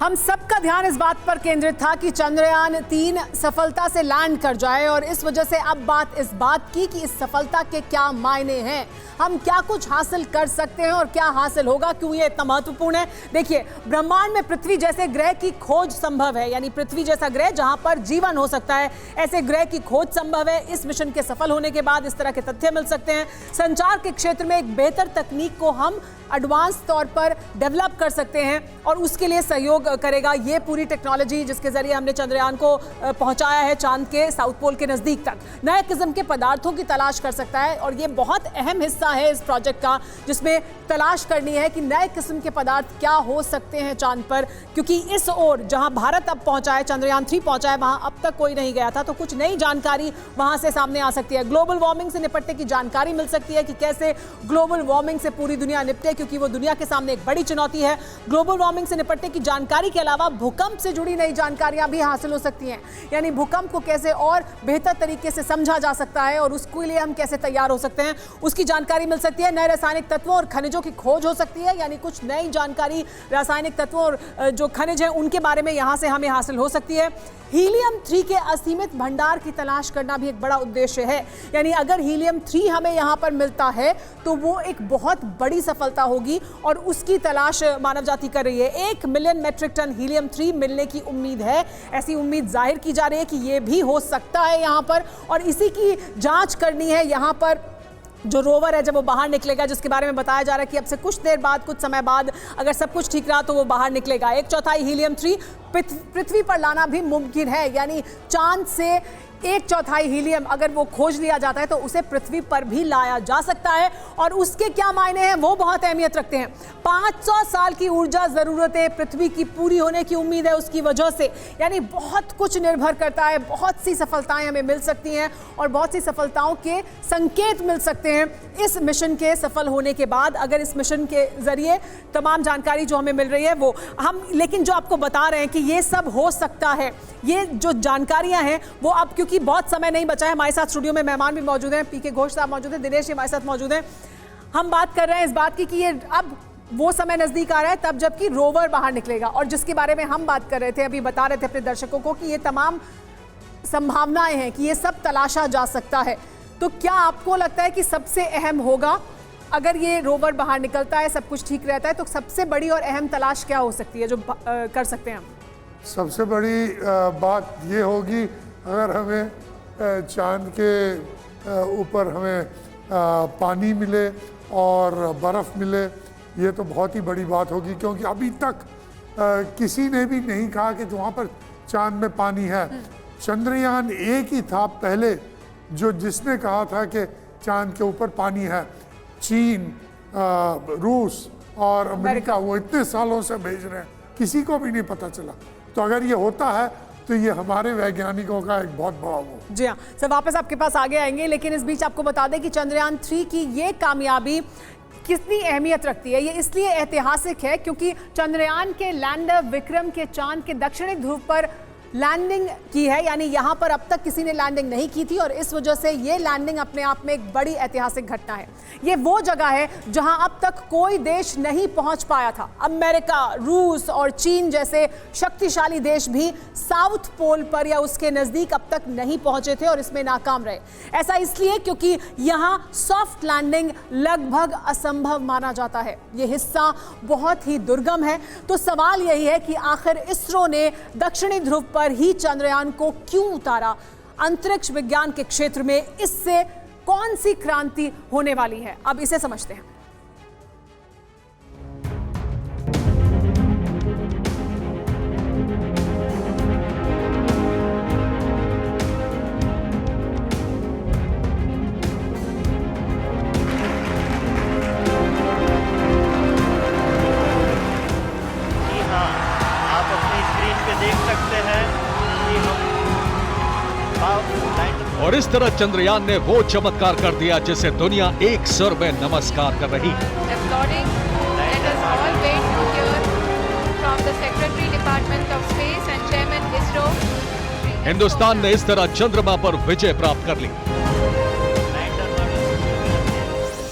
हम सबका ध्यान इस बात पर केंद्रित था कि चंद्रयान-3 सफलता से लैंड कर जाए और इस वजह से अब बात इस बात की कि इस सफलता के क्या मायने हैं, हम क्या कुछ हासिल कर सकते हैं और क्या हासिल होगा, क्यों ये इतना महत्वपूर्ण है। देखिए, ब्रह्मांड में पृथ्वी जैसे ग्रह की खोज संभव है, यानी पृथ्वी जैसा ग्रह जहां पर जीवन हो सकता है, ऐसे ग्रह की खोज संभव है। इस मिशन के सफल होने के बाद इस तरह के तथ्य मिल सकते हैं। संचार के क्षेत्र में एक बेहतर तकनीक को हम एडवांस तौर पर डेवलप कर सकते हैं और उसके लिए सहयोग करेगा ये पूरी टेक्नोलॉजी जिसके जरिए हमने चंद्रयान को पहुंचाया है चांद के साउथ पोल के नजदीक तक। नए किस्म के पदार्थों की तलाश कर सकता है और ये बहुत अहम हिस्सा है इस प्रोजेक्ट का, जिसमें तलाश करनी है कि नए किस्म के पदार्थ क्या हो सकते हैं चांद पर, क्योंकि इस ओर जहां भारत अब पहुंचा है, चंद्रयान-3 पहुंचा है, वहां अब तक कोई नहीं गया था, तो कुछ नई जानकारी वहां से सामने आ सकती है। ग्लोबल वार्मिंग से निपटने की जानकारी मिल सकती है कि कैसे ग्लोबल वार्मिंग से पूरी दुनिया निपटे, क्योंकि वो दुनिया के सामने एक बड़ी चुनौती है। ग्लोबल वार्मिंग से निपटने की जानकारी के अलावा भूकंप से जुड़ी नई जानकारियां भी हासिल हो सकती हैं, यानी भूकंप को कैसे और बेहतर तरीके से समझा जा सकता है और उसके लिए हम कैसे तैयार हो सकते हैं, उसकी जानकारी मिल सकती है। नए रासायनिक तत्वों और खनिजों की खोज हो सकती है, यानी कुछ नई जानकारी रासायनिक तत्वों और जो खनिज हैं उनके बारे में यहां से हमें हासिल हो सकती है। हीलियम-3 के असीमित भंडार की तलाश करना भी एक बड़ा उद्देश्य है, यानी अगर हीलियम-3 हमें यहां पर मिलता है तो वो एक बहुत बड़ी सफलता होगी और उसकी तलाश मानव जाति कर रही है। 1 मिलियन मेट्रिक टन हीलियम-3 मिलने की उम्मीद है, ऐसी उम्मीद जाहिर की जा रही है कि ये भी हो सकता है यहां पर, और इसी की जांच करनी है। यहां पर जो रोवर है जब वो बाहर निकलेगा, जिसके बारे में बताया जा रहा है कि अब से कुछ देर बाद, कुछ समय बाद अगर सब कुछ ठीक रहा तो वो बाहर निकलेगा। 1/4 हीलियम-3 पृथ्वी पर लाना भी मुमकिन है, यानी चांद से 1/4 हीलियम अगर वो खोज लिया जाता है तो उसे पृथ्वी पर भी लाया जा सकता है और उसके क्या मायने हैं वो बहुत अहमियत रखते हैं। 500 साल की ऊर्जा ज़रूरतें पृथ्वी की पूरी होने की उम्मीद है उसकी वजह से, यानी बहुत कुछ निर्भर करता है। बहुत सी सफलताएं हमें मिल सकती हैं और बहुत सी सफलताओं के संकेत मिल सकते हैं इस मिशन के सफल होने के बाद, अगर इस मिशन के जरिए तमाम जानकारी जो हमें मिल रही है वो हम, लेकिन जो आपको बता रहे हैं कि ये सब हो सकता है, ये जो जानकारियां हैं वो अब, क्योंकि बहुत समय नहीं बचा है, हमारे साथ स्टूडियो में मेहमान भी मौजूद हैं, पीके घोष साहब मौजूद हैं, दिनेश जी हमारे साथ मौजूद हैं। हम बात कर रहे हैं इस बात की कि ये अब वो समय नजदीक आ रहा है तब जबकि रोवर बाहर निकलेगा, और जिसके बारे में हम बात कर रहे थे, अभी बता रहे थे अपने दर्शकों को कि ये तमाम संभावनाएं हैं कि ये सब तलाशा जा सकता है। तो क्या आपको लगता है कि सबसे अहम होगा, अगर ये रोवर बाहर निकलता है, सब कुछ ठीक रहता है, तो सबसे बड़ी और अहम तलाश क्या हो सकती है जो कर सकते हैं हम? सबसे बड़ी बात ये होगी अगर हमें चांद के ऊपर हमें पानी मिले और बर्फ़ मिले, ये तो बहुत ही बड़ी बात होगी, क्योंकि अभी तक किसी ने भी नहीं कहा कि वहाँ पर चांद में पानी है। चंद्रयान-1 ही था पहले जो जिसने कहा था कि चांद के ऊपर पानी है। चीन, रूस और अमेरिका वो इतने सालों से भेज रहे हैं, किसी को भी नहीं पता चला। तो अगर ये होता है तो ये हमारे वैज्ञानिकों का एक बहुत बड़ा वो। जी हाँ सर, वापस आपके पास आगे आएंगे, लेकिन इस बीच आपको बता दें कि चंद्रयान-3 की ये कामयाबी कितनी अहमियत रखती है। ये इसलिए ऐतिहासिक है क्योंकि चंद्रयान के लैंडर विक्रम के चांद के दक्षिणी ध्रुव पर लैंडिंग की है, यानी यहाँ पर अब तक किसी ने लैंडिंग नहीं की थी और इस वजह से ये लैंडिंग अपने आप में एक बड़ी ऐतिहासिक घटना है। ये वो जगह है जहाँ अब तक कोई देश नहीं पहुँच पाया था। अमेरिका, रूस और चीन जैसे शक्तिशाली देश भी साउथ पोल पर या उसके नज़दीक अब तक नहीं पहुँचे थे और इसमें नाकाम रहे। ऐसा इसलिए क्योंकि यहाँ सॉफ्ट लैंडिंग लगभग असंभव माना जाता है। ये हिस्सा बहुत ही दुर्गम है। तो सवाल यही है कि आखिर इसरो ने दक्षिणी ध्रुव पर ही चंद्रयान को क्यों उतारा? अंतरिक्ष विज्ञान के क्षेत्र में इससे कौन सी क्रांति होने वाली है, अब इसे समझते हैं। और इस तरह चंद्रयान ने वो चमत्कार कर दिया जिसे दुनिया एक सुर में नमस्कार कर रही है। हिंदुस्तान ने इस तरह चंद्रमा पर विजय प्राप्त कर ली।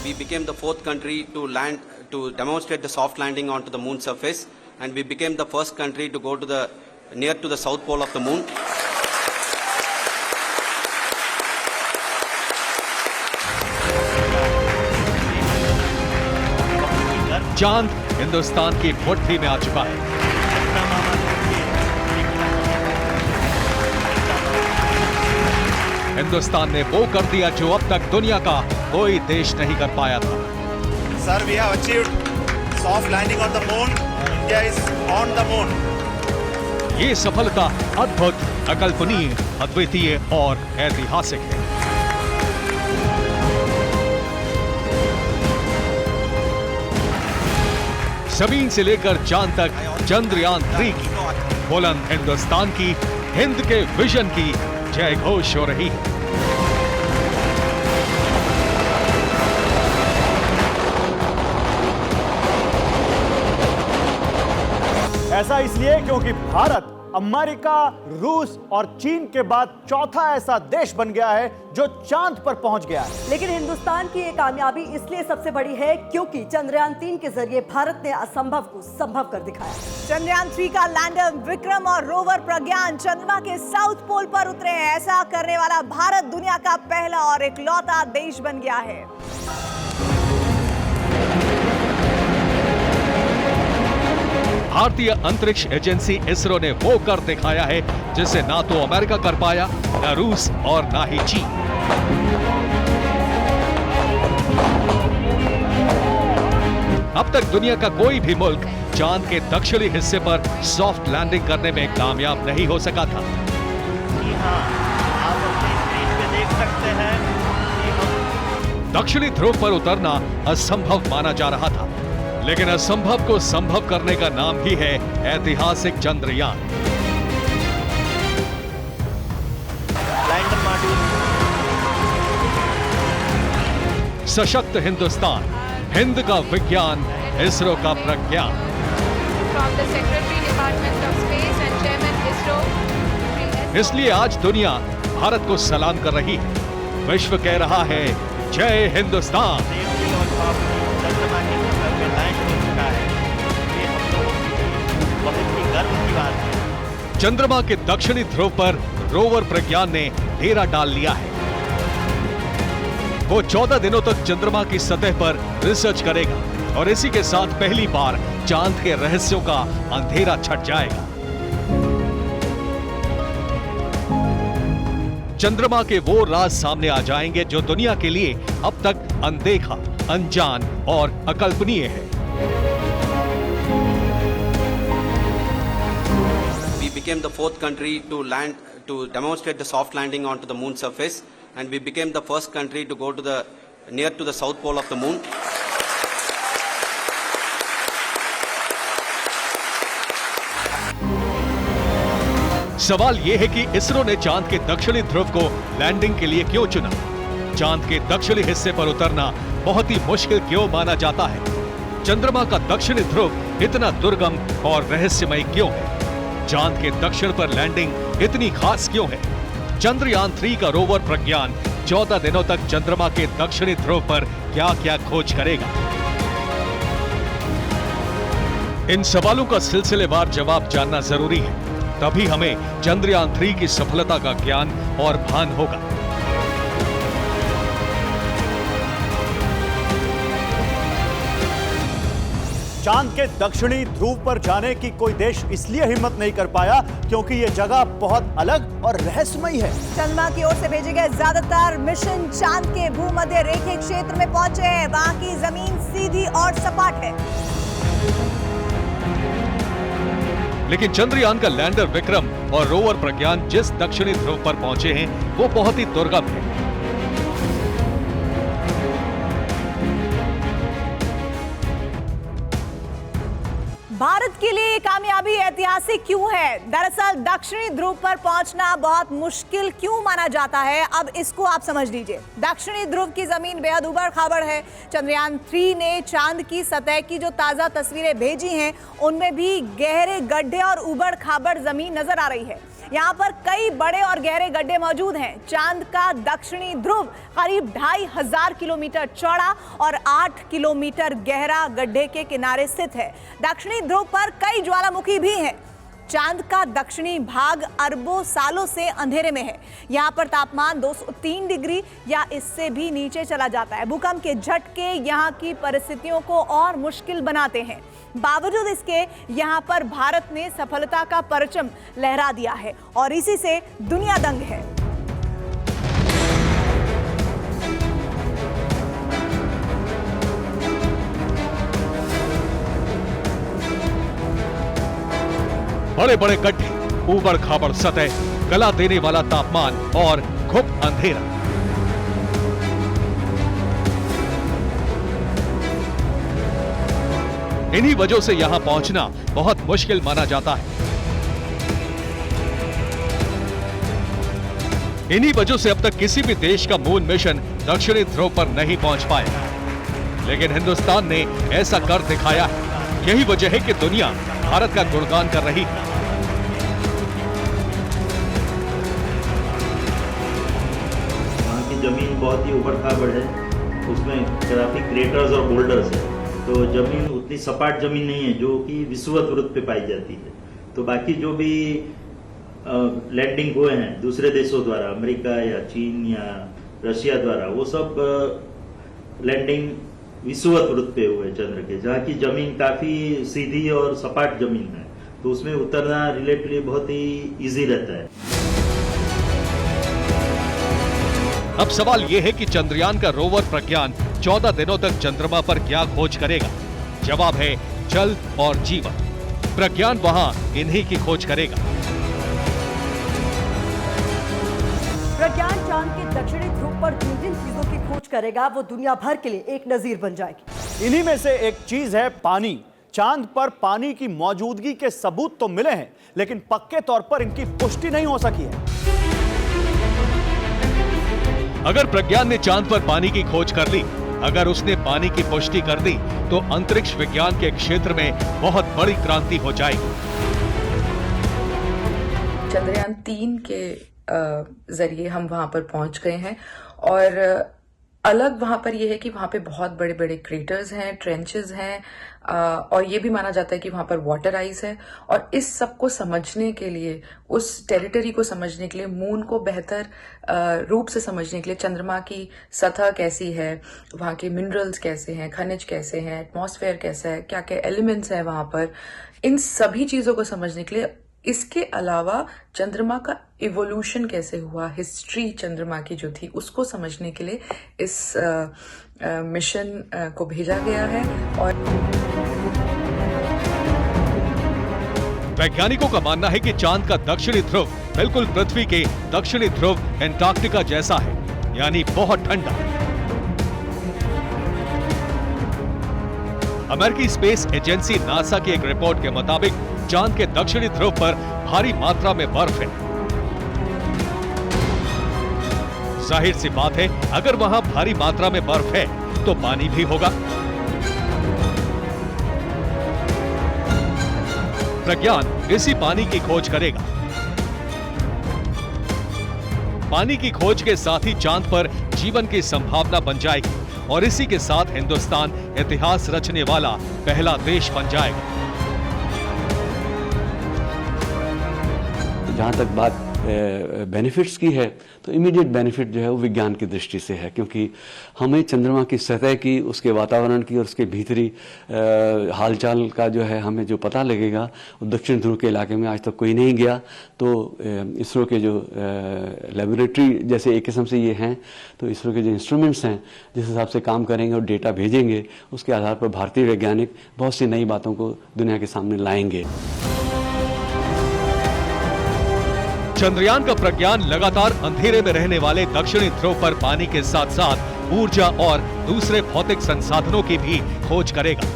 We became the 4th country to land to demonstrate the soft landing onto the moon surface. and we became the first country to go to the near to the south pole of the moon. चांद हिंदुस्तान की मुट्ठी में आ चुका है। हिंदुस्तान ने वो कर दिया जो अब तक दुनिया का कोई देश नहीं कर पाया था। Sir, we have achieved soft landing on the moon. India is on the moon. ये सफलता अद्भुत, अकल्पनीय, अद्वितीय और ऐतिहासिक है। जमीन से लेकर चांद तक चंद्रयान 3 की बुलंद हिंदुस्तान की, हिंद के विजन की जय घोष हो रही है। ऐसा इसलिए क्योंकि भारत अमेरिका, रूस और चीन के बाद चौथा ऐसा देश बन गया है जो चांद पर पहुंच गया है। लेकिन हिंदुस्तान की ये कामयाबी इसलिए सबसे बड़ी है क्योंकि चंद्रयान 3 के जरिए भारत ने असंभव को संभव कर दिखाया। चंद्रयान 3 का लैंडर विक्रम और रोवर प्रज्ञान चंद्रमा के साउथ पोल पर उतरे हैं। ऐसा करने वाला भारत दुनिया का पहला और इकलौता देश बन गया है। भारतीय अंतरिक्ष एजेंसी इसरो ने वो कर दिखाया है जिसे ना तो अमेरिका कर पाया, ना रूस और ना ही चीन। अब तक दुनिया का कोई भी मुल्क चांद के दक्षिणी हिस्से पर सॉफ्ट लैंडिंग करने में कामयाब नहीं हो सका था। जी हाँ, आप अपनी स्क्रीन पे देख सकते हैं कि हम दक्षिणी ध्रुव पर उतरना असंभव माना जा रहा था, लेकिन असंभव को संभव करने का नाम ही है ऐतिहासिक चंद्रयान। लैंडर मॉड्यूल, सशक्त हिंदुस्तान, हिंद का विज्ञान, इसरो का प्रज्ञान। From the Secretary Department of Space and Chairman ISRO. इसलिए आज दुनिया भारत को सलाम कर रही है। विश्व कह रहा है जय हिंदुस्तान। सेफ्टी और सॉफ्ट चंद्रमा की सतह पे लैंड हो चुका है। ये हम लोगों के लिए बहुत ही गर्व की बात है। चंद्रमा के दक्षिणी ध्रुव पर रोवर प्रज्ञान ने डेरा डाल लिया है। वो 14 दिनों तक चंद्रमा की सतह पर रिसर्च करेगा और इसी के साथ पहली बार चांद के रहस्यों का अंधेरा छट जाएगा। चंद्रमा के वो राज सामने आ जाएंगे जो दुनिया के लिए अब तक अनदेखा, अनजान और अकल्पनीय है। We became the fourth country to demonstrate the soft landing onto the moon surface, and we became the first country to go to the near to the south pole of the moon. सवाल यह है कि इसरो ने चांद के दक्षिणी ध्रुव को landing के लिए क्यों चुना? चांद के दक्षिणी हिस्से पर उतरना बहुत ही मुश्किल क्यों माना जाता है? चंद्रमा का दक्षिणी ध्रुव इतना दुर्गम और रहस्यमय क्यों है? चांद के दक्षिण पर लैंडिंग इतनी खास क्यों है? चंद्रयान 3 का रोवर प्रज्ञान 14 दिनों तक चंद्रमा के दक्षिणी ध्रुव पर क्या क्या खोज करेगा? इन सवालों का सिलसिलेवार जवाब जानना जरूरी है, तभी हमें चंद्रयान 3 की सफलता का ज्ञान और भान होगा। चांद के दक्षिणी ध्रुव पर जाने की कोई देश इसलिए हिम्मत नहीं कर पाया क्योंकि यह जगह बहुत अलग और रहस्यमयी है। चंद्रमा की ओर से भेजे गए ज्यादातर मिशन चांद के भूमध्य रेखीय क्षेत्र में पहुंचे हैं। वहां की जमीन सीधी और सपाट है। लेकिन चंद्रयान का लैंडर विक्रम और रोवर प्रज्ञान जिस दक्षिणी ध्रुव पर पहुंचे हैं वो बहुत ही दुर्गम है। भारत के लिए ये कामयाबी ऐतिहासिक क्यों है? दरअसल दक्षिणी ध्रुव पर पहुंचना बहुत मुश्किल क्यों माना जाता है, अब इसको आप समझ लीजिए। दक्षिणी ध्रुव की जमीन बेहद उबड़ खाबड़ है। चंद्रयान 3 ने चांद की सतह की जो ताजा तस्वीरें भेजी हैं उनमें भी गहरे गड्ढे और उबड़ खाबड़ जमीन नजर आ रही है। यहाँ पर कई बड़े और गहरे गड्ढे मौजूद हैं। चांद का दक्षिणी ध्रुव करीब 2500 किलोमीटर चौड़ा और 8 किलोमीटर गहरा गड्ढे के किनारे स्थित है। दक्षिणी ध्रुव पर कई ज्वालामुखी भी हैं। चांद का दक्षिणी भाग अरबों सालों से अंधेरे में है। यहाँ पर तापमान 203 डिग्री या इससे भी नीचे चला जाता है। भूकंप के झटके यहाँ की परिस्थितियों को और मुश्किल बनाते हैं। बावजूद इसके यहाँ पर भारत ने सफलता का परचम लहरा दिया है और इसी से दुनिया दंग है। बड़े बड़े गड्ढे, ऊबड़ खाबड़ सतह, गला देने वाला तापमान और घुप अंधेरा। इन्हीं वजहों से यहां पहुंचना बहुत मुश्किल माना जाता है। इन्हीं वजहों से अब तक किसी भी देश का मून मिशन दक्षिणी ध्रुव पर नहीं पहुंच पाया, लेकिन हिंदुस्तान ने ऐसा कर दिखाया है। यही वजह है कि दुनिया भारत का गुणगान कर रही है। वहाँ की जमीन बहुत ही ऊबड़ खाबड़ है, उसमें काफी क्रेटर्स और बोल्डर्स है, तो जमीन उतनी सपाट जमीन नहीं है जो कि विषुवत वृत्त पे पाई जाती है। तो बाकी जो भी लैंडिंग हुए हैं दूसरे देशों द्वारा, अमेरिका या चीन या रशिया द्वारा, वो सब लैंडिंग विषुवत वृत्त पे हुए चंद्र के, जहाँ की जमीन काफी सीधी और सपाट जमीन है, तो उसमें उतरना रिलेटिवली बहुत ही इजी रहता है। अब सवाल यह है कि चंद्रयान का रोवर प्रज्ञान 14 दिनों तक चंद्रमा पर क्या खोज करेगा? जवाब है जल और जीवन। प्रज्ञान वहां इन्हीं की खोज करेगा। प्रज्ञान चांद के दक्षिणी ध्रुव पर जिन जिन चीजों की खोज करेगा वो दुनिया भर के लिए एक नजीर बन जाएगी। इन्हीं में से एक चीज है पानी। चांद पर पानी की मौजूदगी के सबूत तो मिले हैं, लेकिन पक्के तौर पर इनकी पुष्टि नहीं हो सकी है। अगर प्रज्ञान ने चांद पर पानी की खोज कर ली, अगर उसने पानी की पुष्टि कर दी, तो अंतरिक्ष विज्ञान के क्षेत्र में बहुत बड़ी क्रांति हो जाएगी। चंद्रयान 3 के जरिए हम वहां पर पहुंच गए हैं और अलग वहां पर यह है कि वहां पे बहुत बड़े बड़े क्रेटर्स हैं, ट्रेंचेस हैं, और ये भी माना जाता है कि वहां पर वाटर आइस है। और इस सब को समझने के लिए, उस टेरिटरी को समझने के लिए, मून को बेहतर रूप से समझने के लिए, चंद्रमा की सतह कैसी है, वहां के मिनरल्स कैसे हैं, खनिज कैसे हैं, एटमॉस्फेयर कैसा है, क्या क्या एलिमेंट्स हैं वहां पर, इन सभी चीजों को समझने के लिए, इसके अलावा चंद्रमा का इवोल्यूशन कैसे हुआ, हिस्ट्री चंद्रमा की जो थी, उसको समझने के लिए इस मिशन को भेजा गया है। और वैज्ञानिकों का मानना है कि चांद का दक्षिणी ध्रुव बिल्कुल पृथ्वी के दक्षिणी ध्रुव एंटार्क्टिका जैसा है, यानी बहुत ठंडा। अमेरिकी स्पेस एजेंसी नासा की एक रिपोर्ट के मुताबिक चांद के दक्षिणी ध्रुव पर भारी मात्रा में बर्फ है। जाहिर सी बात है, अगर वहां भारी मात्रा में बर्फ है तो पानी भी होगा। प्रज्ञान इसी पानी की खोज करेगा। पानी की खोज के साथ ही चांद पर जीवन की संभावना बन जाएगी और इसी के साथ हिंदुस्तान इतिहास रचने वाला पहला देश बन जाएगा। जहाँ तक बात बेनिफिट्स की है, तो इमीडिएट बेनिफिट जो है वो विज्ञान की दृष्टि से है, क्योंकि हमें चंद्रमा की सतह की, उसके वातावरण की और उसके भीतरी हालचाल का जो है हमें जो पता लगेगा, वो दक्षिण ध्रुव के इलाके में आज तक कोई नहीं गया। तो इसरो के जो लेबोरेटरी जैसे एक किस्म से ये हैं, तो इसरो के जो इंस्ट्रूमेंट्स हैं जिस हिसाब से काम करेंगे और डेटा भेजेंगे, उसके आधार पर भारतीय वैज्ञानिक बहुत सी नई बातों को दुनिया के सामने लाएंगे। चंद्रयान का प्रज्ञान लगातार अंधेरे में रहने वाले दक्षिणी ध्रुव पर पानी के साथ साथ ऊर्जा और दूसरे भौतिक संसाधनों की भी खोज करेगा।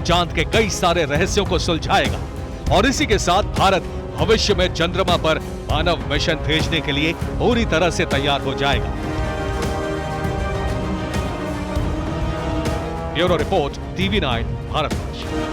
चांद के कई सारे रहस्यों को सुलझाएगा और इसी के साथ भारत भविष्य में चंद्रमा पर मानव मिशन भेजने के लिए पूरी तरह से तैयार हो जाएगा। Bureau report, TV9 Bharatvarsh.